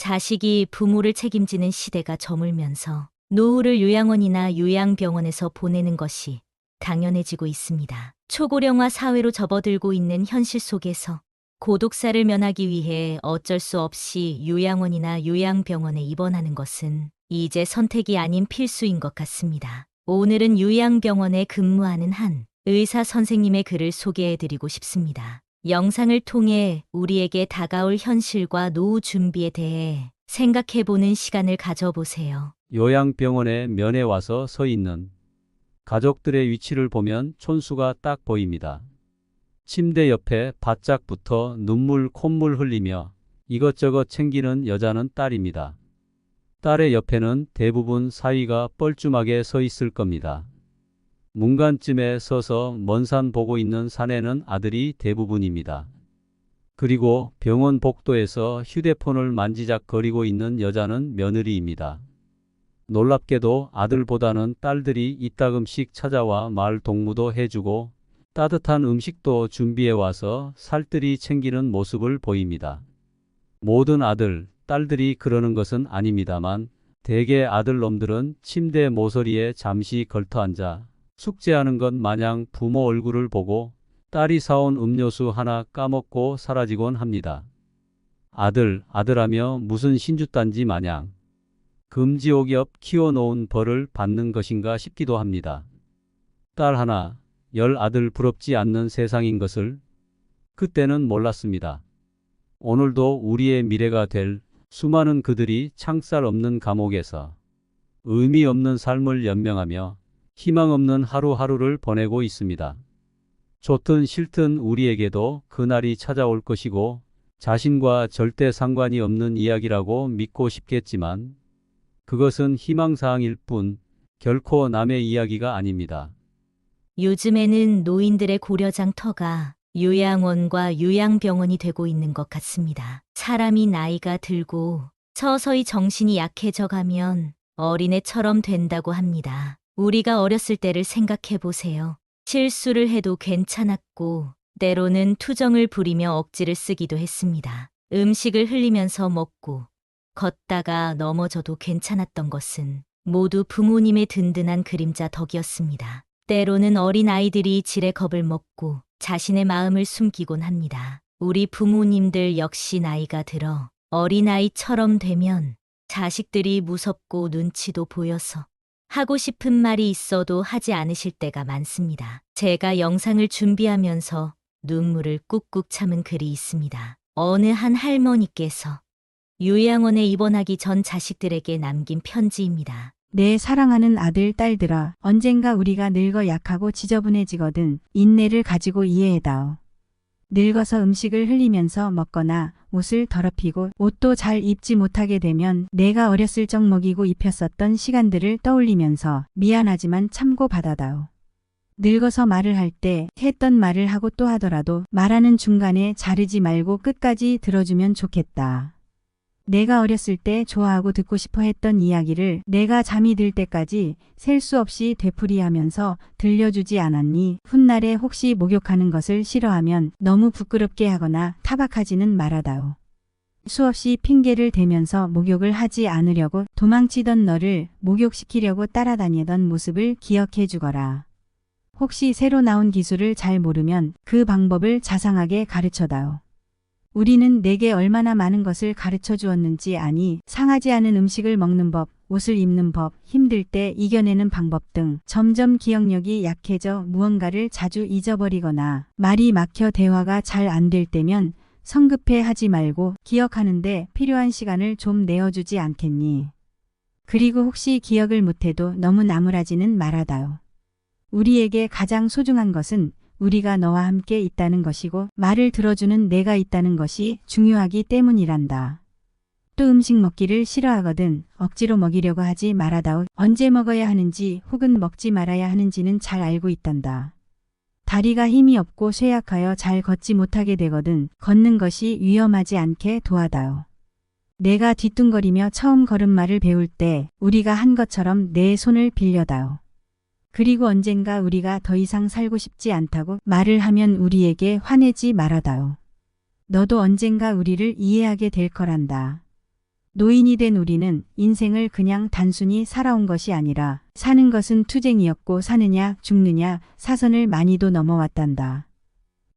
자식이 부모를 책임지는 시대가 저물면서 노후를 요양원이나 요양병원에서 보내는 것이 당연해지고 있습니다. 초고령화 사회로 접어들고 있는 현실 속에서 고독사를 면하기 위해 어쩔 수 없이 요양원이나 요양병원에 입원하는 것은 이제 선택이 아닌 필수인 것 같습니다. 오늘은 요양병원에 근무하는 한 의사 선생님의 글을 소개해드리고 싶습니다. 영상을 통해 우리에게 다가올 현실과 노후 준비에 대해 생각해보는 시간을 가져보세요. 요양병원에 면회 와서 서 있는 가족들의 위치를 보면 촌수가 딱 보입니다. 침대 옆에 바짝 붙어 눈물 콧물 흘리며 이것저것 챙기는 여자는 딸입니다. 딸의 옆에는 대부분 사위가 뻘쭘하게 서 있을 겁니다. 문간쯤에 서서 먼 산 보고 있는 사내는 아들이 대부분입니다. 그리고 병원 복도에서 휴대폰을 만지작거리고 있는 여자는 며느리입니다. 놀랍게도 아들보다는 딸들이 이따금씩 찾아와 말 동무도 해주고 따뜻한 음식도 준비해와서 살뜰히 챙기는 모습을 보입니다. 모든 아들, 딸들이 그러는 것은 아닙니다만 대개 아들놈들은 침대 모서리에 잠시 걸터앉아 숙제하는 것 마냥 부모 얼굴을 보고 딸이 사온 음료수 하나 까먹고 사라지곤 합니다. 아들하며 무슨 신주단지 마냥 금지옥엽 키워놓은 벌을 받는 것인가 싶기도 합니다. 딸 하나, 10 아들 부럽지 않는 세상인 것을 그때는 몰랐습니다. 오늘도 우리의 미래가 될 수많은 그들이 창살 없는 감옥에서 의미 없는 삶을 연명하며 희망 없는 하루하루를 보내고 있습니다. 좋든 싫든 우리에게도 그날이 찾아올 것이고 자신과 절대 상관이 없는 이야기라고 믿고 싶겠지만 그것은 희망사항일 뿐 결코 남의 이야기가 아닙니다. 요즘에는 노인들의 고려장터가 요양원과 요양병원이 되고 있는 것 같습니다. 사람이 나이가 들고 서서히 정신이 약해져 가면 어린애처럼 된다고 합니다. 우리가 어렸을 때를 생각해 보세요. 실수를 해도 괜찮았고 때로는 투정을 부리며 억지를 쓰기도 했습니다. 음식을 흘리면서 먹고 걷다가 넘어져도 괜찮았던 것은 모두 부모님의 든든한 그림자 덕이었습니다. 때로는 어린 아이들이 지레 겁을 먹고 자신의 마음을 숨기곤 합니다. 우리 부모님들 역시 나이가 들어 어린아이처럼 되면 자식들이 무섭고 눈치도 보여서 하고 싶은 말이 있어도 하지 않으실 때가 많습니다. 제가 영상을 준비하면서 눈물을 꾹꾹 참은 글이 있습니다. 어느 한 할머니께서 요양원에 입원하기 전 자식들에게 남긴 편지입니다. 내 사랑하는 아들, 딸들아, 언젠가 우리가 늙어 약하고 지저분해지거든 인내를 가지고 이해해다오. 늙어서 음식을 흘리면서 먹거나 옷을 더럽히고 옷도 잘 입지 못하게 되면 내가 어렸을 적 먹이고 입혔었던 시간들을 떠올리면서 미안하지만 참고 받아다오. 늙어서 말을 할 때 했던 말을 하고 또 하더라도 말하는 중간에 자르지 말고 끝까지 들어주면 좋겠다. 내가 어렸을 때 좋아하고 듣고 싶어 했던 이야기를 내가 잠이 들 때까지 셀 수 없이 되풀이하면서 들려주지 않았니? 훗날에 혹시 목욕하는 것을 싫어하면 너무 부끄럽게 하거나 타박하지는 말아다오. 수없이 핑계를 대면서 목욕을 하지 않으려고 도망치던 너를 목욕시키려고 따라다니던 모습을 기억해 주거라. 혹시 새로 나온 기술을 잘 모르면 그 방법을 자상하게 가르쳐다오. 우리는 내게 얼마나 많은 것을 가르쳐 주었는지 아니? 상하지 않은 음식을 먹는 법, 옷을 입는 법, 힘들 때 이겨내는 방법 등 점점 기억력이 약해져 무언가를 자주 잊어버리거나 말이 막혀 대화가 잘 안 될 때면 성급해 하지 말고 기억하는데 필요한 시간을 좀 내어주지 않겠니? 그리고 혹시 기억을 못해도 너무 나무라지는 말아다오. 우리에게 가장 소중한 것은 우리가 너와 함께 있다는 것이고 말을 들어주는 내가 있다는 것이 중요하기 때문이란다. 또 음식 먹기를 싫어하거든 억지로 먹이려고 하지 말아다오. 언제 먹어야 하는지 혹은 먹지 말아야 하는지는 잘 알고 있단다. 다리가 힘이 없고 쇠약하여 잘 걷지 못하게 되거든 걷는 것이 위험하지 않게 도와다오. 내가 뒤뚱거리며 처음 걸음마를 배울 때 우리가 한 것처럼 내 손을 빌려다오. 그리고 언젠가 우리가 더 이상 살고 싶지 않다고 말을 하면 우리에게 화내지 말아다오. 너도 언젠가 우리를 이해하게 될 거란다. 노인이 된 우리는 인생을 그냥 단순히 살아온 것이 아니라 사는 것은 투쟁이었고 사느냐 죽느냐 사선을 많이도 넘어왔단다.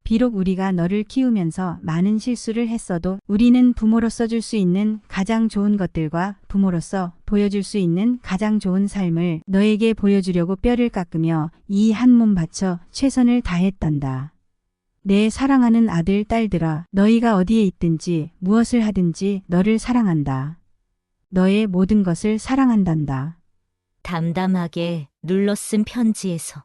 비록 우리가 너를 키우면서 많은 실수를 했어도 우리는 부모로서 줄 수 있는 가장 좋은 것들과 부모로서 보여줄 수 있는 가장 좋은 삶을 너에게 보여주려고 뼈를 깎으며 이 한 몸 바쳐 최선을 다했단다. 내 사랑하는 아들, 딸들아, 너희가 어디에 있든지 무엇을 하든지 너를 사랑한다. 너의 모든 것을 사랑한단다. 담담하게 눌러쓴 편지에서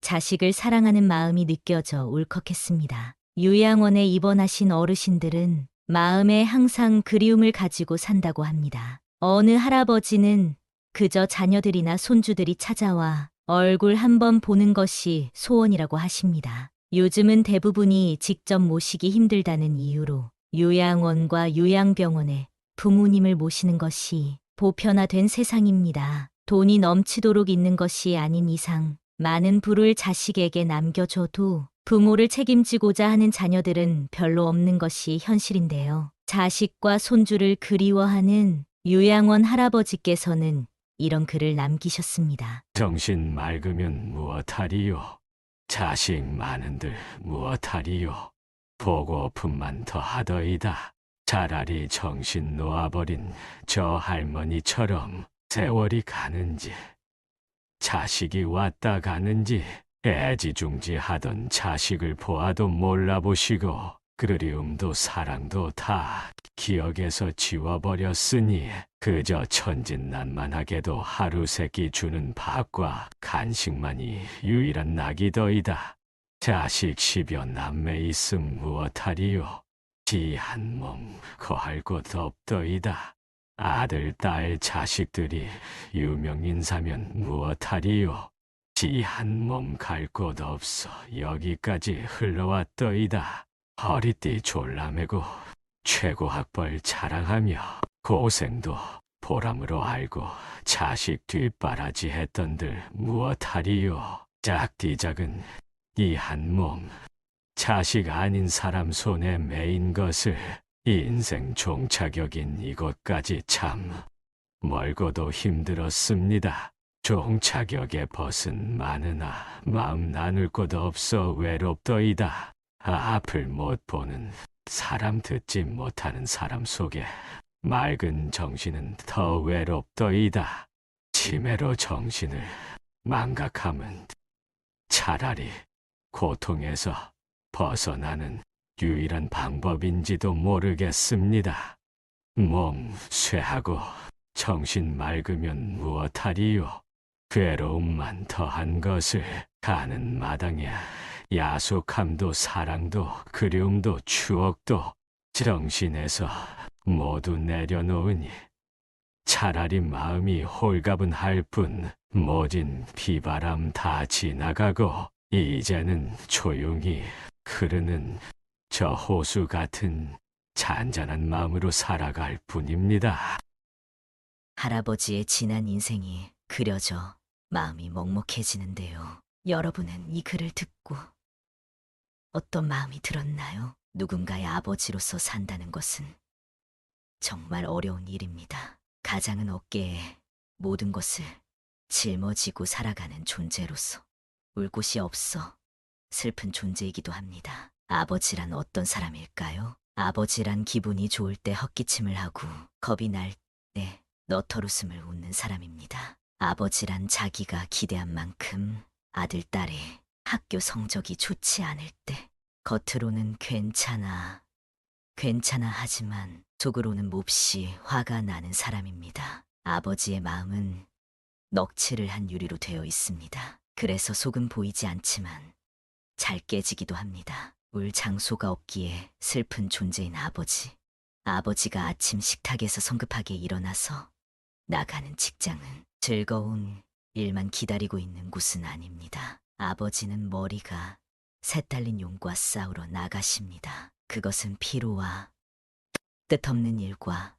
자식을 사랑하는 마음이 느껴져 울컥했습니다. 요양원에 입원하신 어르신들은 마음에 항상 그리움을 가지고 산다고 합니다. 어느 할아버지는 그저 자녀들이나 손주들이 찾아와 얼굴 한번 보는 것이 소원이라고 하십니다. 요즘은 대부분이 직접 모시기 힘들다는 이유로 요양원과 요양병원에 부모님을 모시는 것이 보편화된 세상입니다. 돈이 넘치도록 있는 것이 아닌 이상 많은 부를 자식에게 남겨줘도 부모를 책임지고자 하는 자녀들은 별로 없는 것이 현실인데요. 자식과 손주를 그리워하는 요양원 할아버지께서는 이런 글을 남기셨습니다. 정신 맑으면 무엇하리요? 자식 많은들 무엇하리요? 보고품만 더하더이다. 차라리 정신 놓아버린 저 할머니처럼 세월이 가는지 자식이 왔다 가는지 애지중지하던 자식을 보아도 몰라보시고 그리움도 사랑도 다 기억에서 지워버렸으니 그저 천진난만하게도 하루 세끼 주는 밥과 간식만이 유일한 낙이더이다. 자식 10여 남매 있음 무엇하리요? 지 한 몸 거할 곳 없더이다. 아들, 딸, 자식들이 유명인사면 무엇하리요? 지 한 몸 갈 곳 없어 여기까지 흘러왔더이다. 허리띠 졸라매고 최고 학벌 자랑하며 고생도 보람으로 알고 자식 뒷바라지 했던들 무엇하리요? 짝디작은 이 한 몸 자식 아닌 사람 손에 매인 것을 인생 종착역인 이곳까지 참 멀고도 힘들었습니다. 종착역에 벗은 많으나 마음 나눌 곳 없어 외롭더이다. 앞을 못 보는 사람 듣지 못하는 사람 속에 맑은 정신은 더 외롭더이다. 치매로 정신을 망각하면 차라리 고통에서 벗어나는 유일한 방법인지도 모르겠습니다. 몸 쇠하고 정신 맑으면 무엇하리요? 괴로움만 더한 것을 가는 마당에 야속함도 사랑도 그리움도 추억도 정신에서 모두 내려놓으니 차라리 마음이 홀가분할 뿐 모진 비바람 다 지나가고 이제는 조용히 흐르는 저 호수 같은 잔잔한 마음으로 살아갈 뿐입니다. 할아버지의 지난 인생이 그려져 마음이 먹먹해지는데요. 여러분은 이 글을 듣고 어떤 마음이 들었나요? 누군가의 아버지로서 산다는 것은 정말 어려운 일입니다. 가장은 어깨에 모든 것을 짊어지고 살아가는 존재로서 울 곳이 없어 슬픈 존재이기도 합니다. 아버지란 어떤 사람일까요? 아버지란 기분이 좋을 때 헛기침을 하고 겁이 날 때 너털웃음을 웃는 사람입니다. 아버지란 자기가 기대한 만큼 아들, 딸의 학교 성적이 좋지 않을 때 겉으로는 괜찮아 하지만 속으로는 몹시 화가 나는 사람입니다. 아버지의 마음은 넋칠을 한 유리로 되어 있습니다. 그래서 속은 보이지 않지만 잘 깨지기도 합니다. 울 장소가 없기에 슬픈 존재인 아버지. 아버지가 아침 식탁에서 성급하게 일어나서 나가는 직장은 즐거운 일만 기다리고 있는 곳은 아닙니다. 아버지는 머리가 새딸린 용과 싸우러 나가십니다. 그것은 피로와 뜻없는 일과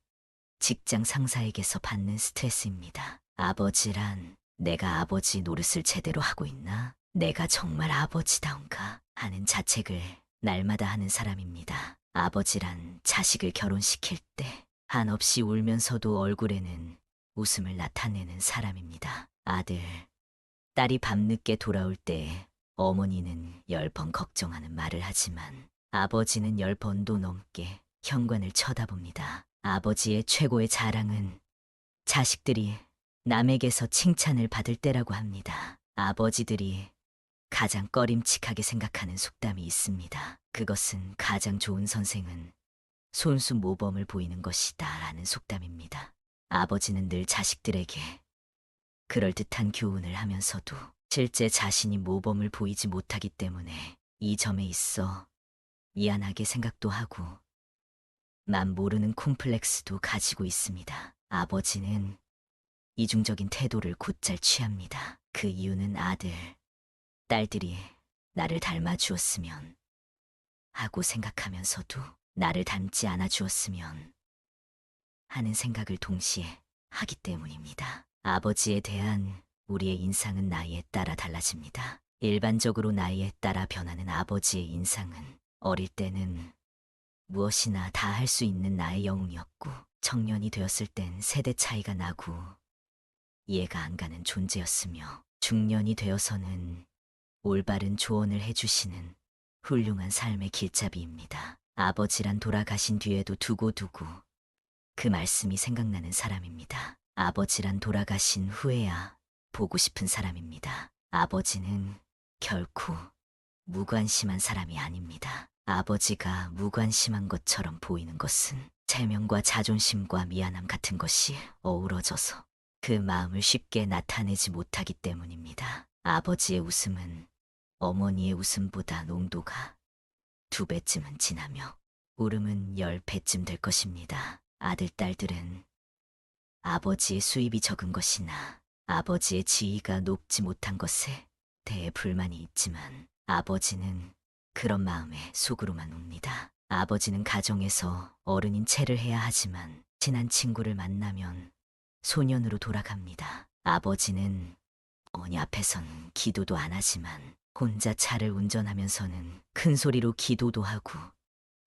직장 상사에게서 받는 스트레스입니다. 아버지란 내가 아버지 노릇을 제대로 하고 있나? 내가 정말 아버지다운가? 하는 자책을 날마다 하는 사람입니다. 아버지란 자식을 결혼시킬 때 한없이 울면서도 얼굴에는 웃음을 나타내는 사람입니다. 아들, 딸이 밤늦게 돌아올 때 어머니는 10번 걱정하는 말을 하지만 아버지는 10번도 넘게 현관을 쳐다봅니다. 아버지의 최고의 자랑은 자식들이 남에게서 칭찬을 받을 때라고 합니다. 아버지들이 가장 꺼림칙하게 생각하는 속담이 있습니다. 그것은 가장 좋은 선생은 손수 모범을 보이는 것이다 라는 속담입니다. 아버지는 늘 자식들에게 그럴듯한 교훈을 하면서도 실제 자신이 모범을 보이지 못하기 때문에 이 점에 있어 미안하게 생각도 하고 남 모르는 콤플렉스도 가지고 있습니다. 아버지는 이중적인 태도를 곧잘 취합니다. 그 이유는 아들, 딸들이 나를 닮아 주었으면 하고 생각하면서도 나를 닮지 않아 주었으면 하는 생각을 동시에 하기 때문입니다. 아버지에 대한 우리의 인상은 나이에 따라 달라집니다. 일반적으로 나이에 따라 변하는 아버지의 인상은 어릴 때는 무엇이나 다 할 수 있는 나의 영웅이었고 청년이 되었을 땐 세대 차이가 나고 이해가 안 가는 존재였으며 중년이 되어서는 올바른 조언을 해주시는 훌륭한 삶의 길잡이입니다. 아버지란 돌아가신 뒤에도 두고두고 그 말씀이 생각나는 사람입니다. 아버지란 돌아가신 후에야 보고 싶은 사람입니다. 아버지는 결코 무관심한 사람이 아닙니다. 아버지가 무관심한 것처럼 보이는 것은 체면과 자존심과 미안함 같은 것이 어우러져서 그 마음을 쉽게 나타내지 못하기 때문입니다. 아버지의 웃음은 어머니의 웃음보다 농도가 2배쯤은 진하며 울음은 10배쯤 될 것입니다. 아들, 딸들은 아버지의 수입이 적은 것이나 아버지의 지위가 높지 못한 것에 대해 불만이 있지만 아버지는 그런 마음에 속으로만 웁니다. 아버지는 가정에서 어른인 체를 해야 하지만 친한 친구를 만나면 소년으로 돌아갑니다. 아버지는 어머니 앞에선 기도도 안 하지만 혼자 차를 운전하면서는 큰 소리로 기도도 하고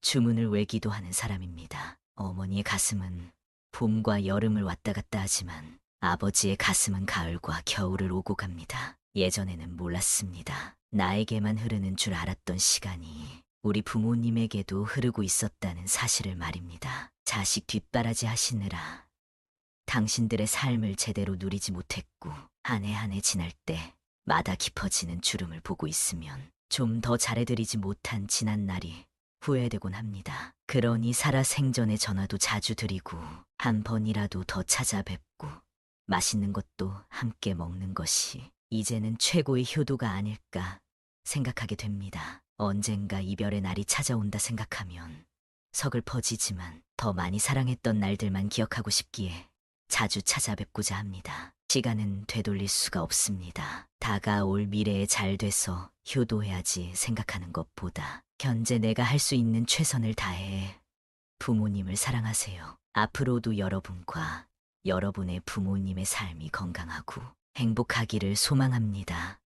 주문을 외기도 하는 사람입니다. 어머니의 가슴은 봄과 여름을 왔다 갔다 하지만 아버지의 가슴은 가을과 겨울을 오고 갑니다. 예전에는 몰랐습니다. 나에게만 흐르는 줄 알았던 시간이 우리 부모님에게도 흐르고 있었다는 사실을 말입니다. 자식 뒷바라지 하시느라 당신들의 삶을 제대로 누리지 못했고 한 해 한 해 지날 때마다 깊어지는 주름을 보고 있으면 좀 더 잘해드리지 못한 지난 날이 후회되곤 합니다. 그러니 살아 생전에 전화도 자주 드리고 한 번이라도 더 찾아뵙고 맛있는 것도 함께 먹는 것이 이제는 최고의 효도가 아닐까 생각하게 됩니다. 언젠가 이별의 날이 찾아온다 생각하면 서글퍼지지만 더 많이 사랑했던 날들만 기억하고 싶기에 자주 찾아뵙고자 합니다. 시간은 되돌릴 수가 없습니다. 다가올 미래에 잘 돼서 효도해야지 생각하는 것보다 현재 내가 할 수 있는 최선을 다해 부모님을 사랑하세요. 앞으로도 여러분과 여러분의 부모님의 삶이 건강하고 행복하기를 소망합니다.